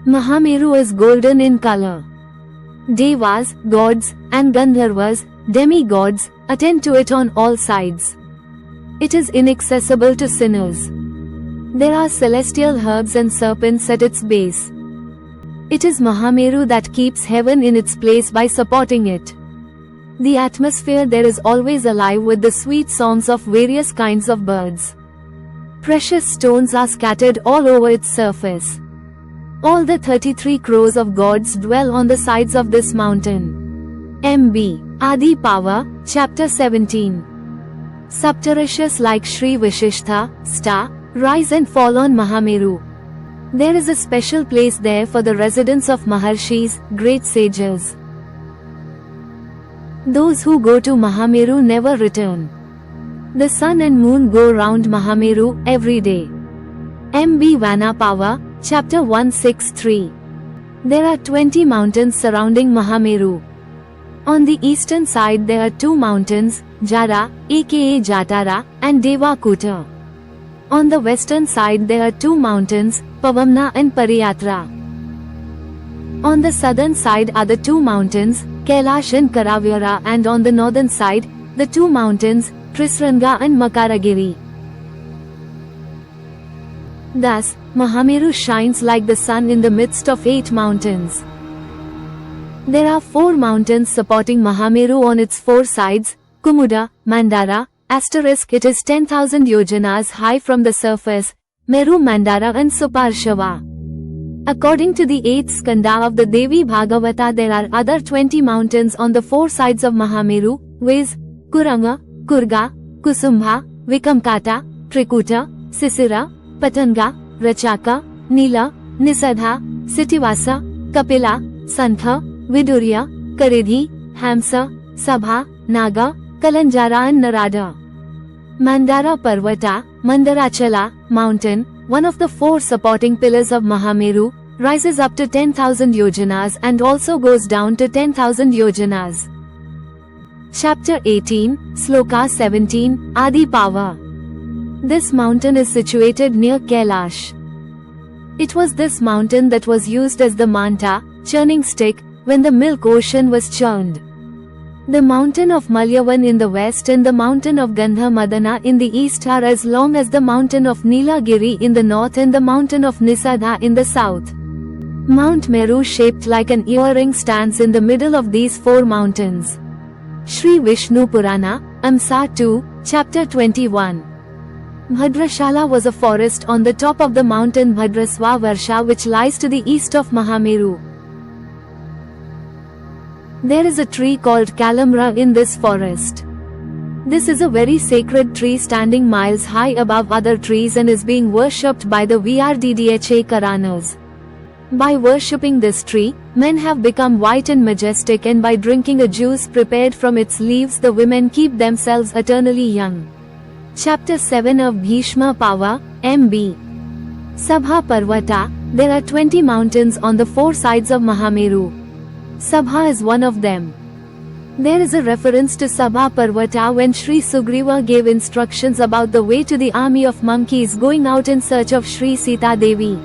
Mahameru is golden in color. Devas, gods, and Gandharvas, demigods, attend to it on all sides. It is inaccessible to sinners. There are celestial herbs and serpents at its base. It is Mahameru that keeps heaven in its place by supporting it. The atmosphere there is always alive with the sweet songs of various kinds of birds. Precious stones are scattered all over its surface. All the 33 crores of gods dwell on the sides of this mountain. MB. Adi Power, Chapter 17. Saptarishis like Sri Vishishtha, star, rise and fall on Mahameru. There is a special place there for the residence of Maharshis, great sages. Those who go to Mahameru never return. The sun and moon go round Mahameru every day. MB Vana Power, Chapter 163. There are 20 mountains surrounding Mahameru. On the eastern side there are 2 mountains, Jara, aka Jatara, and Devakuta. On the western side there are 2 mountains, Pavamna and Pariyatra. On the southern side are the 2 mountains, Kailash and Karavyara, and on the northern side, the 2 mountains, Trisranga and Makaragiri. Thus, Mahameru shines like the sun in the midst of 8 mountains. There are 4 mountains supporting Mahameru on its 4 sides, Kumuda, Mandara, * it is 10,000 yojanas high from the surface, Meru Mandara and Suparshava. According to the 8th skanda of the Devi Bhagavata, there are other 20 mountains on the 4 sides of Mahameru, viz. Kuranga, Kurga, Kusumbha, Vikamkata, Trikuta, Sisira, Patanga, Rachaka, Nila, Nisadha, Sitivasa, Kapila, Santha, Vidurya, Karidhi, Hamsa, Sabha, Naga, Kalanjara and Narada. Mandara Parvata, Mandarachala, mountain, one of the 4 supporting pillars of Mahameru, rises up to 10,000 yojanas and also goes down to 10,000 yojanas. Chapter 18, Sloka 17, Adi Power. This mountain is situated near Kailash. It was this mountain that was used as the manta, churning stick, when the milk ocean was churned. The mountain of Malyavan in the west and the mountain of Gandha Madana in the east are as long as the mountain of Nilagiri in the north and the mountain of Nisadha in the south. Mount Meru shaped like an earring stands in the middle of these 4 mountains. Sri Vishnu Purana, Amsa 2, Chapter 21. Bhadrashala was a forest on the top of the mountain Bhadrasva Varsha which lies to the east of Mahameru. There is a tree called Kalamra in this forest. This is a very sacred tree standing miles high above other trees and is being worshipped by the Vrddha Karanas. By worshipping this tree, men have become white and majestic, and by drinking a juice prepared from its leaves the women keep themselves eternally young. Chapter 7 of Bhishma Power, MB. Sabha Parvata, there are 20 mountains on the 4 sides of Mahameru. Sabha is one of them. There is a reference to Sabha Parvata when Sri Sugriva gave instructions about the way to the army of monkeys going out in search of Sri Sita Devi.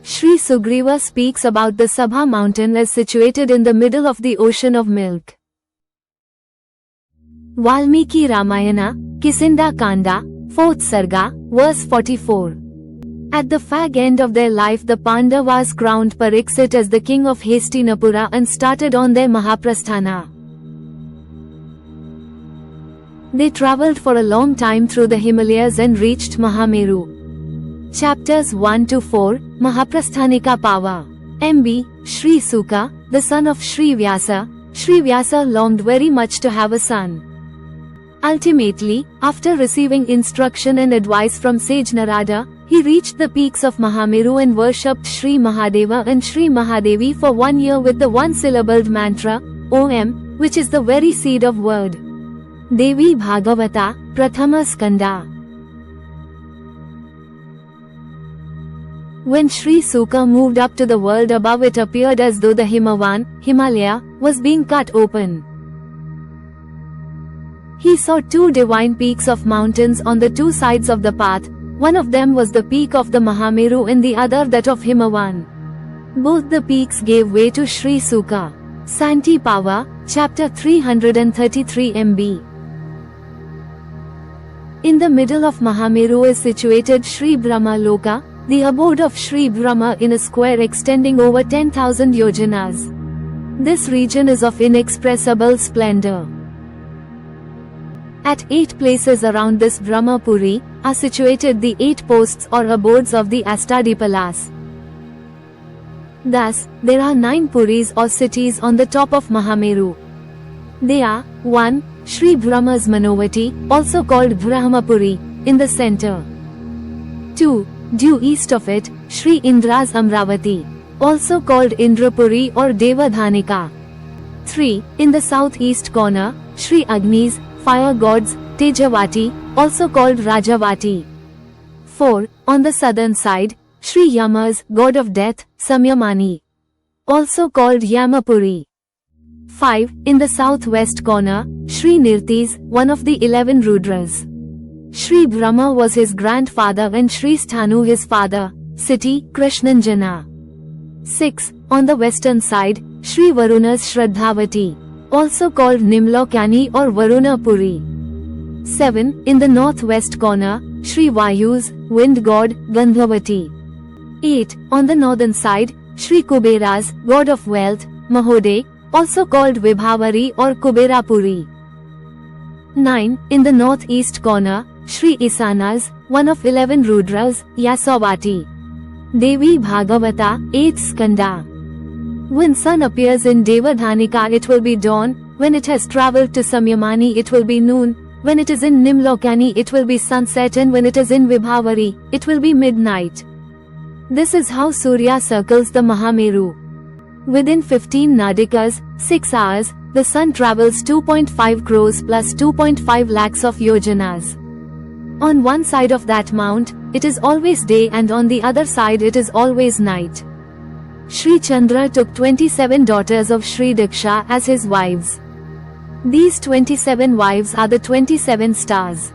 Sri Sugriva speaks about the Sabha mountain as situated in the middle of the ocean of milk. Valmiki Ramayana, Kisinda Kanda, 4th Sarga, verse 44. At the fag end of their life the Pandavas crowned Pariksit as the king of Hastinapura and started on their Mahaprasthana. They travelled for a long time through the Himalayas and reached Mahameru. Chapters 1-4, Mahaprasthanika Power. MB, Sri Suka, the son of Sri Vyasa. Sri Vyasa longed very much to have a son. Ultimately, after receiving instruction and advice from sage Narada, he reached the peaks of Mahameru and worshipped Sri Mahadeva and Sri Mahadevi for 1 year with the 1-syllabled mantra, Om, which is the very seed of word. Devi Bhagavata, Prathama Skanda. When Sri Suka moved up to the world above, it appeared as though the Himalaya, was being cut open. He saw 2 divine peaks of mountains on the 2 sides of the path, One of them was the peak of the Mahameru and the other that of Himavan. Both the peaks gave way to Sri Sukha. Santi Pava, chapter 333 MB. In the middle of Mahameru is situated Sri Brahma Loka, the abode of Sri Brahma in a square extending over 10,000 yojanas. This region is of inexpressible splendor. At 8 places around this Brahmapuri are situated the 8 posts or abodes of the Astadipalas. Thus, there are 9 Puris or cities on the top of Mahameru. They are 1. Sri Brahma's Manavati, also called Brahmapuri, in the center. 2. Due east of it, Sri Indra's Amravati, also called Indrapuri or Devadhanika. 3. In the southeast corner, Sri Agni's, fire gods, Tejavati, also called Rajavati. 4. On the southern side, Sri Yama's, god of death, Samyamani, also called Yamapuri. 5. In the southwest corner, Sri Nirti's, one of the 11 Rudras. Sri Brahma was his grandfather and Sri Sthanu his father, city, Krishnanjana. 6. On the western side, Sri Varuna's Shraddhavati, also called Nimlokani or Varunapuri. 7. In the northwest corner, Sri Vayu's, wind god, Gandhavati. 8. On the northern side, Sri Kubera's, god of wealth, Mahode, also called Vibhavari or Kuberapuri. 9. In the northeast corner, Sri Isana's, one of 11 Rudras, Yasavati. Devi Bhagavata, 8th Skanda. When sun appears in Devadhanika it will be dawn, when it has travelled to Samyamani it will be noon, when it is in Nimlokani it will be sunset, and when it is in Vibhavari, it will be midnight. This is how Surya circles the Mahameru. Within 15 Nadikas, 6 hours, the sun travels 2.5 crores plus 2.5 lakhs of yojanas. On one side of that mount, it is always day, and on the other side it is always night. Sri Chandra took 27 daughters of Sri Diksha as his wives. These 27 wives are the 27 stars.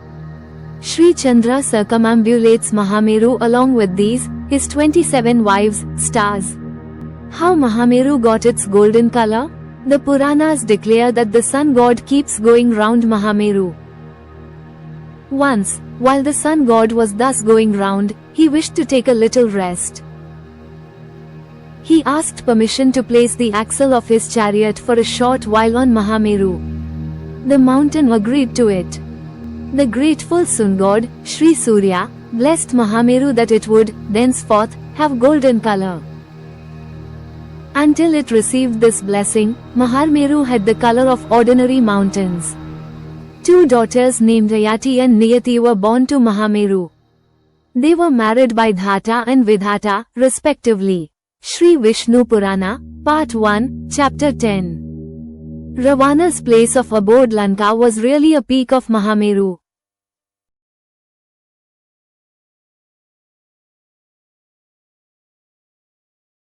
Sri Chandra circumambulates Mahameru along with these, his 27 wives, stars. How Mahameru got its golden color? The Puranas declare that the sun god keeps going round Mahameru. Once, while the sun god was thus going round, he wished to take a little rest. He asked permission to place the axle of his chariot for a short while on Mahameru. The mountain agreed to it. The grateful sun god, Sri Surya, blessed Mahameru that it would, thenceforth, have golden color. Until it received this blessing, Mahameru had the color of ordinary mountains. 2 daughters named Ayati and Niyati were born to Mahameru. They were married by Dhata and Vidhata, respectively. Sri Vishnu Purana, Part 1, Chapter 10. Ravana's place of abode Lanka was really a peak of Mahameru.